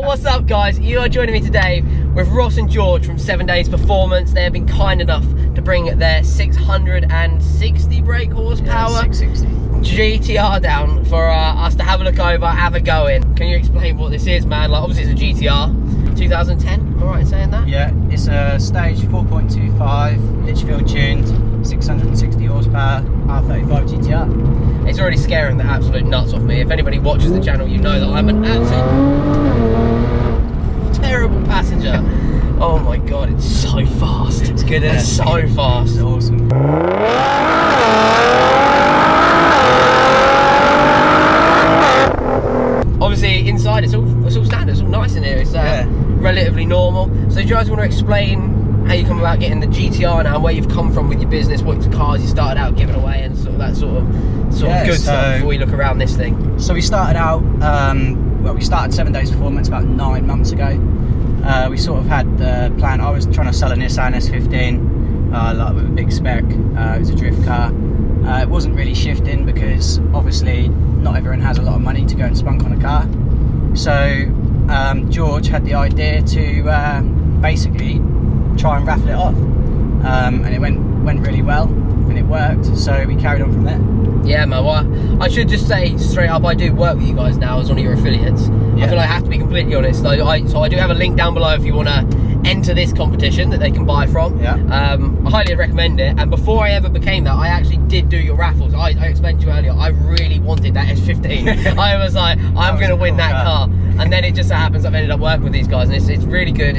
What's up, guys? You are joining me today with Ross and George from 7 Days Performance. They have been kind enough to bring their 660 brake horsepower 660 GTR down for us to have a look over, have a go in. Can you explain what this is, man? Like, obviously it's a GTR, 2010, am I right in saying that? Yeah, it's a stage 4.25 Litchfield tuned 660 horsepower R35 GTR. It's already scaring the absolute nuts off me. If anybody watches the channel, you know that I'm an absolute terrible passenger. Oh my god, it's so fast. It's good, isn't it? It's so fast. It's awesome. Obviously inside it's all standard, it's all nice in here. It's relatively normal. So do you guys want to explain how you come about getting the GTR now, and where you've come from with your business, what cars you started out giving away, and sort of that sort of good stuff before we look around this thing? So we started out, we started 7 Days Performance about 9 months ago. We sort of had the plan. I was trying to sell a Nissan S15, like with a big spec. It was a drift car. It wasn't really shifting because obviously not everyone has a lot of money to go and spunk on a car. So George had the idea to basically try and raffle it off, and it went really well and it worked, so we carried on from there. Yeah, man. Well, I should just say straight up, I do work with you guys now as one of your affiliates. Yeah. I feel like I have to be completely honest. So I do have a link down below if you want to enter this competition that they can buy from. Yeah. I highly recommend it. And before I ever became that, I actually did do your raffles. I explained to you earlier, I really wanted that S15. I was like, I'm going to win that car. And then it just so happens I've ended up working with these guys, and it's really good.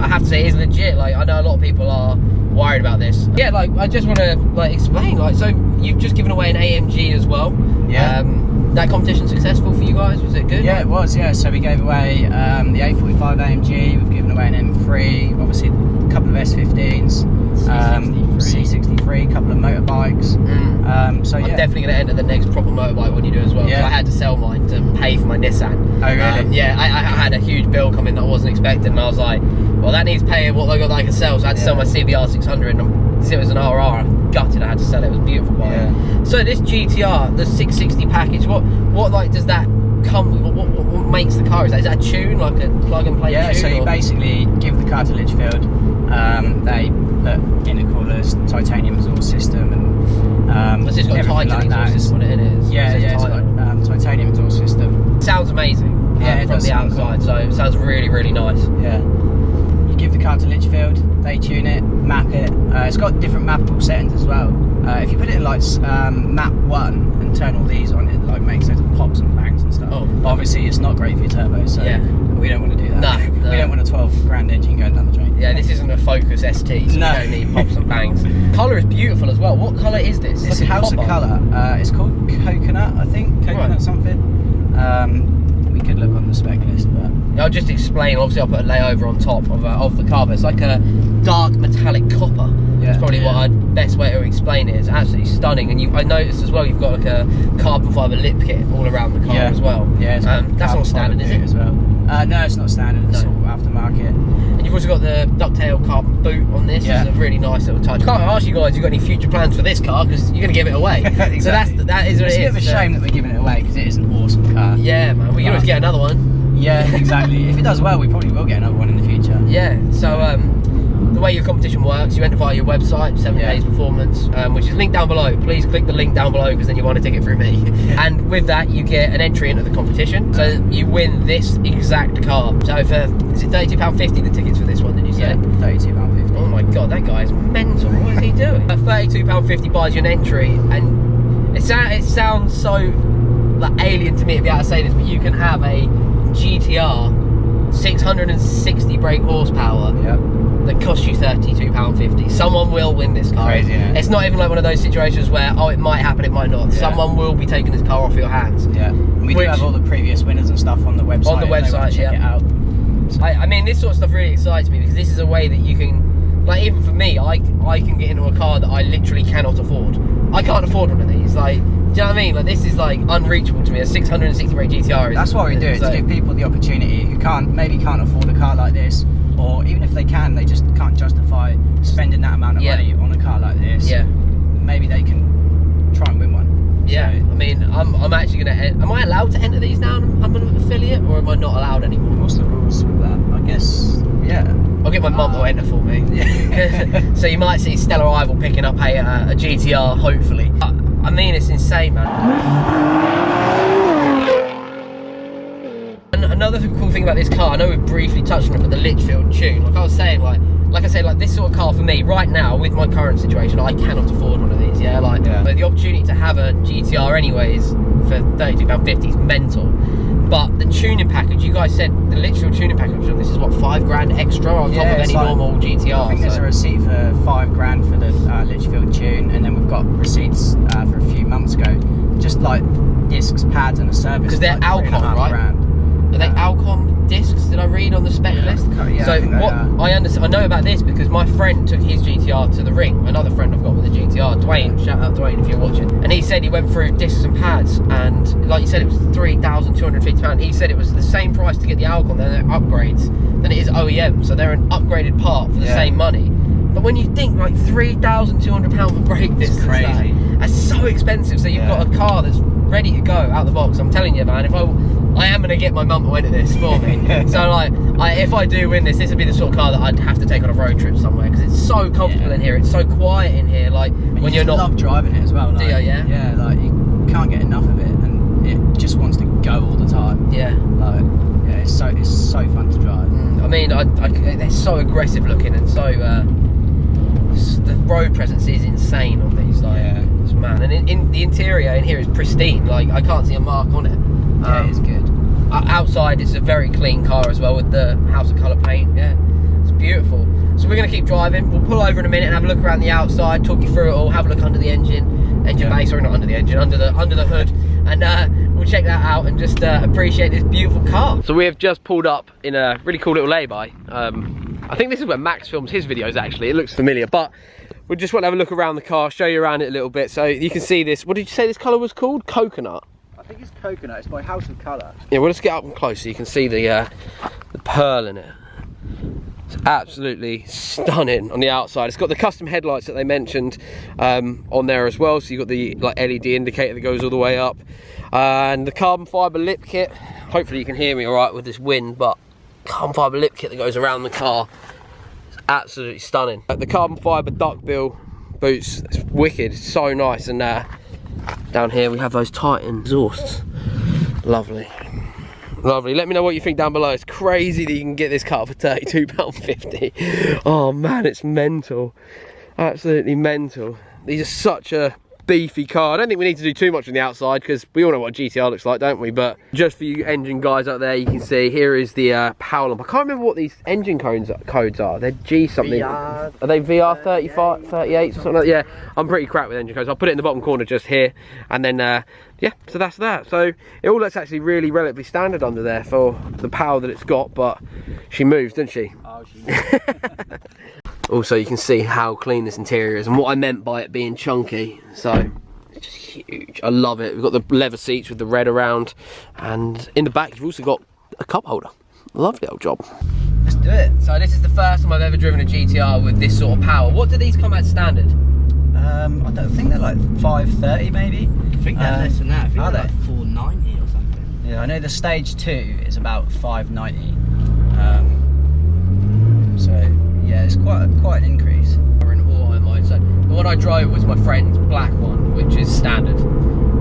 I have to say, it's legit. Like, I know a lot of people are worried about this. Yeah, like, I just want to explain. Like, so you've just given away an AMG as well. Yeah. That competition successful for you guys? Was it good? Yeah, it was. Yeah. So we gave away the A45 AMG. We've given away an M3. Obviously, a couple of S15s. C63. A couple of motorbikes. So yeah. I'm definitely going to enter the next proper motorbike when you do as well. Yeah. I had to sell mine to pay for my Nissan. Oh really? Yeah. I had a huge bill come in that I wasn't expecting, and I was like, well, that needs paying what I got that I can sell. So I had to sell my CBR 600, and it was an RR. I'm gutted I had to sell it. It was a beautiful bike. Yeah. So this GTR, the 660 package, what like does that come with? What makes the car? Is that a tune, like a plug and play tune? Yeah, so you basically give the car to Litchfield. They put intercoolers, titanium exhaust system, and it's just got a titanium exhaust system on it, is. Yeah, it's got titanium exhaust system. Sounds amazing. Yeah, from the outside, cool. So it sounds really, really nice. Yeah. You give the car to Litchfield, they tune it, map it. It's got different mappable settings as well. If you put it in like map 1 and turn all these on, it like makes those pops and bangs and stuff. Oh. Obviously, it's not great for your turbo, so we don't want to do that. No. We don't want a 12 grand engine going down the drain. Yeah, this isn't a Focus ST, so we don't need pops and bangs. Colour is beautiful as well. What colour is this? It's a house of colour. It's called coconut, I think. Coconut something. We could look on the spec list, but I'll just explain. Obviously, I'll put a layover on top of the car, but it's like a dark metallic copper. That's probably what best way to explain it. It's absolutely stunning, and I noticed as well you've got like a carbon fibre lip kit all around the car as well. Yeah, that's not standard, is it? As well. No, it's not standard. It's all aftermarket. And you've also got the ducktail carbon boot on this. It's a really nice little touch. I can't ask you guys if you've got any future plans for this car because you're going to give it away. Exactly. So that is what it is. It's a bit of a shame that we're giving it away because it is an awesome car. Yeah, man. We can always get another one. Yeah, exactly. If it does well, we probably will get another one in the future. Yeah. So the way your competition works, you enter via your website, 7 Days Performance, which is linked down below. Please click the link down below because then you want a ticket through me. And with that, you get an entry into the competition. So you win this exact car. So is it £32.50 the tickets for this one? Did you say? Yeah, £32.50. Oh my god, that guy's mental. What is he doing? £32.50 buys you an entry, and it sounds so like alien to me to be able to say this, but you can have a GTR 660 brake horsepower that costs you £32.50. Someone will win this car. Crazy, yeah. It's not even like one of those situations where it might happen, it might not. Someone will be taking this car off your hands. Yeah, and we do have all the previous winners and stuff on the website. On the website, check it out. I mean, this sort of stuff really excites me because this is a way that you can, like, even for me, I can get into a car that I literally cannot afford. I can't afford one of these. Like, do you know what I mean? Like, this is like unreachable to me. A 660 brake GTR. That's why we do it, to give people the opportunity who maybe can't afford a car like this, or even if they can, they just can't justify spending that amount of money on a car like this. Yeah. Maybe they can try and win one. Yeah. So, I mean, I'm actually gonna. Am I allowed to enter these now? I'm an affiliate, or am I not allowed anymore? What's the rules with that? I guess, yeah. I'll get my mum to enter for me. So you might see Stella Rival picking up a GTR, hopefully. I mean, it's insane, man. And another cool thing about this car, I know we've briefly touched on it, but the Litchfield Tune, like I was saying, like I said, like this sort of car for me right now with my current situation, I cannot afford one of these. Yeah, like but the opportunity to have a GTR anyways for £32.50 is mental. But the tuning package, you guys said the Litchfield tuning package on this is what, £5 extra on top of any normal GTR. I think there's a receipt for £5 for the Litchfield tune, and then we've got receipts for a few months ago, just like discs, pads, and a service. Because they're like Alcon, right? Are they Alcon discs? Did I read on the spec list? Yeah, so what I understand, I know about this because my friend took his GTR to the ring. Another friend I've got with a GTR, Dwayne. Shout out Dwayne if you're watching. And he said he went through discs and pads, and like you said, it was £3,250. He said it was the same price to get the Alcon, they're upgrades, than it is OEM. So they're an upgraded part for the same money. But when you think like £3,200 for brake discs, it's crazy. That's so expensive. So you've got a car that's ready to go out the box. I'm telling you, man. If I am gonna get my mum to enter this for me. So like, if I do win this, this would be the sort of car that I'd have to take on a road trip somewhere because it's so comfortable in here. It's so quiet in here. Like when you're not. Love driving it as well. Like, do you? Yeah. Yeah, like you can't get enough of it, and it just wants to go all the time. Yeah. Like, yeah, it's so fun to drive. I mean, they're so aggressive looking and so. The road presence is insane on these. Like, it's mad. And in the interior in here is pristine. Like I can't see a mark on it. Yeah, it's good. Outside it's a very clean car as well with the House of Colour paint. Yeah, it's beautiful. So we're going to keep driving. We'll pull over in a minute and have a look around the outside, talk you through it all, have a look under the engine bay, sorry, not under the engine, under the hood, and we'll check that out and just appreciate this beautiful car. So we have just pulled up in a really cool little lay-by. I think this is where Max films his videos actually. It looks familiar, but we just want to have a look around the car, show you around it a little bit so you can see this. What did you say this colour was called? Coconut? I think it's coconut. It's by House of Colour. Yeah, we'll just get up and close so you can see the pearl in it. It's absolutely stunning on the outside. It's got the custom headlights that they mentioned on there as well. So you've got the like LED indicator that goes all the way up, and the carbon fibre lip kit. Hopefully you can hear me all right with this wind, but carbon fibre lip kit that goes around the car. It's absolutely stunning. The carbon fibre duckbill boots. It's wicked. It's so nice. And down here we have those Titan exhausts. Lovely. Lovely. Let me know what you think down below. It's crazy that you can get this car for £32.50. Oh man, it's mental. Absolutely mental. These are such a beefy car. I don't think we need to do too much on the outside because we all know what a GTR looks like, don't we? But just for you engine guys out there, you can see here is the power lamp. I can't remember what these engine codes are. They're G something. VR, are they VR 35, 38 or something like that? Yeah, I'm pretty crap with engine codes. I'll put it in the bottom corner just here. And then, yeah, so that's that. So it all looks actually really relatively standard under there for the power that it's got, but she moves, doesn't she? Oh, she moves. Also, you can see how clean this interior is and what I meant by it being chunky. So, it's just huge. I love it. We've got the leather seats with the red around. And in the back, you've also got a cup holder. Lovely old job. Let's do it. So this is the first time I've ever driven a GTR with this sort of power. What do these come at standard? I don't think they're like 530 maybe. I think they're less than that. I think are they're they? like 490 or something. Yeah, I know the stage 2 is about 590. So yeah, it's quite an increase. We're in auto mode. So the one I drove was my friend's black one, which is standard,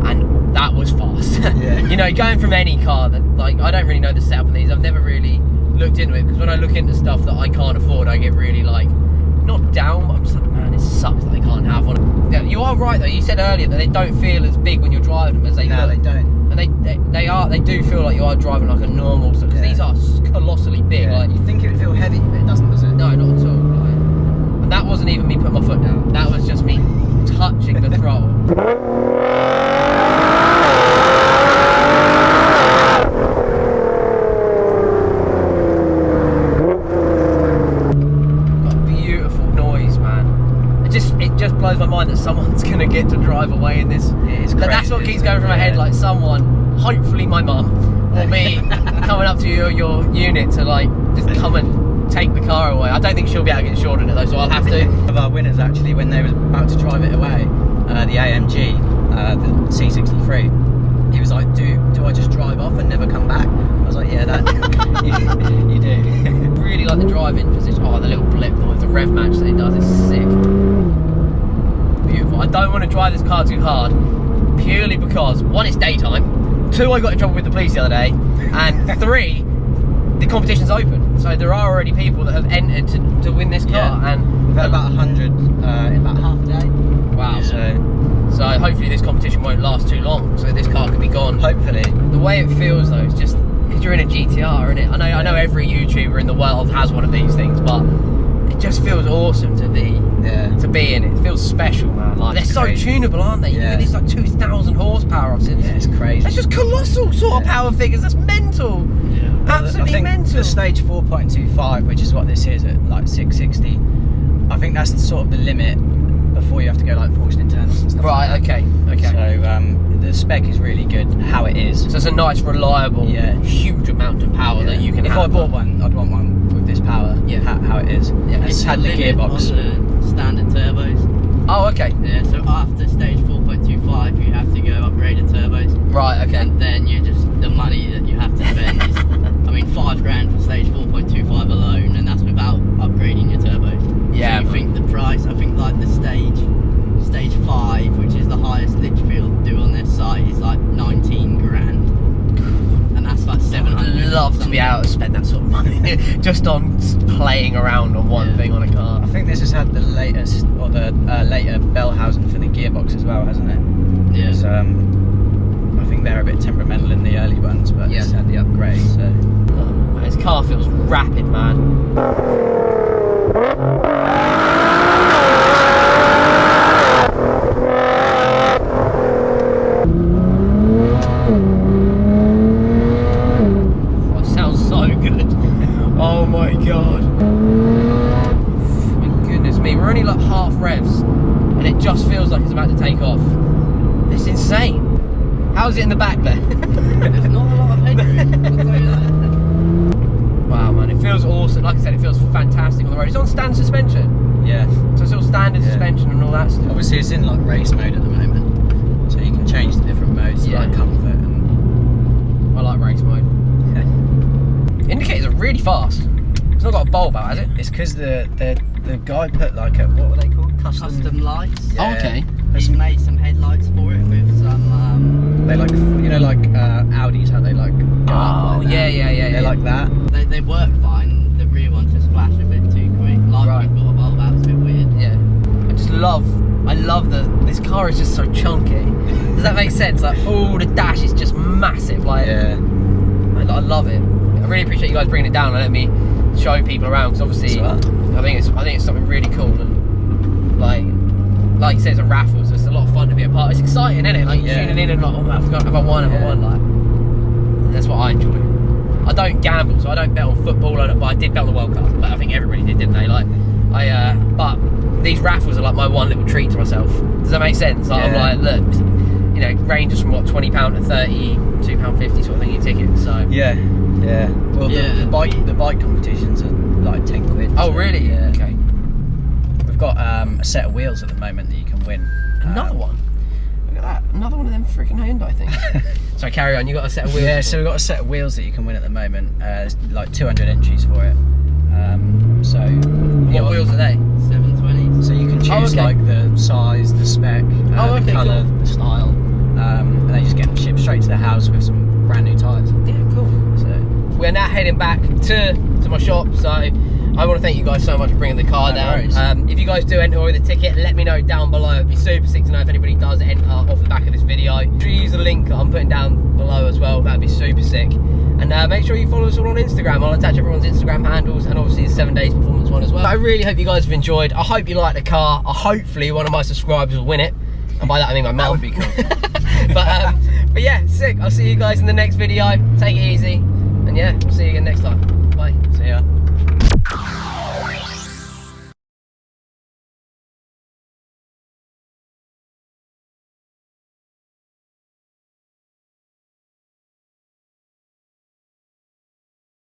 and that was fast. Yeah. You know, going from any car that, like, I don't really know the setup on these. I've never really looked into it because when I look into stuff that I can't afford, I get really like not down, but I'm just like, man, it sucks that they can't have one. Yeah, you are right though. You said earlier that they don't feel as big when you're driving them as they No, look. they don't. And they do feel like you are driving like a normal, because these are colossally big. Yeah. Like, you think it would feel heavy, but it doesn't, does it? no, not at all. Like, and that wasn't even me putting my foot down. That was just me touching the throttle. Got a beautiful noise, man. It just blows my mind that someone's gonna get to drive away in this. It's But that's what keeps going through my head. Like someone, hopefully my mum, or me, coming up to your unit to like just come and take the car away. I don't think she'll be able to get insured in it though, so I'll have to. One of our winners actually, when they were about to drive it away, the AMG, the C63, he was like, do I just drive off and never come back? I was like, yeah, You do. Really like the driving position. Oh, the little blip noise, the rev match that it does is sick. Beautiful. I don't want to drive this car too hard, purely because, one, it's daytime, two, I got in trouble with the police the other day, and three, the competition's open. So there are already people that have entered to win this car, and we've had about 100 in about half a day. Wow. So hopefully this competition won't last too long, so this car can be gone. Hopefully. The way it feels though, is just because you're in a GTR, innit? I know every YouTuber in the world has one of these things, but it just feels awesome to be in it. It feels special, man. Like, they're so tunable, aren't they? You get these like 2,000 horsepower I've seen. Yeah, it's crazy. That's just colossal sort of power figures. That's mental. Yeah. Absolutely I think mental. the stage 4.25, which is what this is at like 660, I think that's sort of the limit before you have to go like forced internals and stuff. Right. Like that. Okay. So the spec is really good how it is. So it's a nice, reliable, huge amount of power that you can If have. I bought one, I'd want one with this power. Yeah. How it is. Yeah. It's had the gearbox. On the standard turbos. Oh, okay. Yeah, so after stage 4.25 you have to go upgrade the turbos. Right. Okay. And then you just, the money that you have to spend is, I mean, £5,000 for stage 4.25 alone, and that's without upgrading your turbos. Yeah. So you think the price, I think like the stage 5, which is the highest Litchfield do on their site, is like 19 grand. And that's like 700. I'd love to be able to spend that sort of money just on playing around on one thing on a car. I think this has had the latest, or the later bell housing for the gearbox as well, hasn't it? Yeah. So, I think they're a bit temperamental in the early ones, but it's had the upgrade. So This car feels rapid, man. Oh, it sounds so good. Oh my god. My goodness me, we're only like half revs and it just feels like it's about to take off. It's insane. How's it in the back there? There's not a lot of headroom, I'll tell you that. Wow, man, it feels awesome. Like I said, it feels fantastic on the road. It's on standard suspension. yeah, So it's all standard suspension and all that stuff. obviously it's in like race mode at the moment, so you can change the different modes to like comfort and I like race mode. Indicators are really fast. It's not got a bulb out, has it? it's because the guy put like a, what were they called? Custom lights. Yeah. Oh, okay. He's made some headlights for it with some, They like, you know, like Audis, how they like go up like that. They're like that. they work fine, the rear ones just flash a bit too quick. Like we've got a bulb out, it's a bit weird. Yeah. I love that this car is just so chunky. Does that make sense? Like, oh, the dash is just massive. Like, Yeah. I love it. I really appreciate you guys bringing it down and letting me show people around, because obviously I think it's something really cool, and like you said, it's a raffle, so it's a lot of fun to be a part. It's exciting, isn't it? Like you're tuning in and like, oh, have I won? Like, that's what I enjoy. I don't gamble, so I don't bet on football, but I did bet on the World Cup. But I think everybody did, didn't they? Like, but these raffles are like my one little treat to myself. Does that make sense? Like, I'm like, look, you know, ranges from what, £20 to £32.50 sort of thing, your ticket. So Yeah. Well, the bike competitions are like 10 quid. Oh, really? Yeah. Okay. We've got a set of wheels at the moment that you can win. Another one. Look at that. Another one of them freaking Hyundai things. Sorry, carry on. You got a set of wheels. Yeah, so we've got a set of wheels that you can win at the moment. There's like 200 entries for it. So What wheels are they? 720s. So you can choose okay. like the size, the spec, the colour, the style, and they just get them shipped straight to the house with some brand new tyres. Yeah, cool. So We're now heading back to my shop, so I want to thank you guys so much for bringing the car down. If you guys do enter with a ticket, let me know down below. It'd be super sick to know if anybody does enter off the back of this video. Make sure you use the link that I'm putting down below as well. That'd be super sick. And make sure you follow us all on Instagram. I'll attach everyone's Instagram handles and obviously the 7 days performance one as well. I really hope you guys have enjoyed. I hope you like the car. Hopefully one of my subscribers will win it. And by that I mean my mum. that would be cool. but yeah, sick. I'll see you guys in the next video. Take it easy. And yeah, we'll see you again next time. Bye. See ya.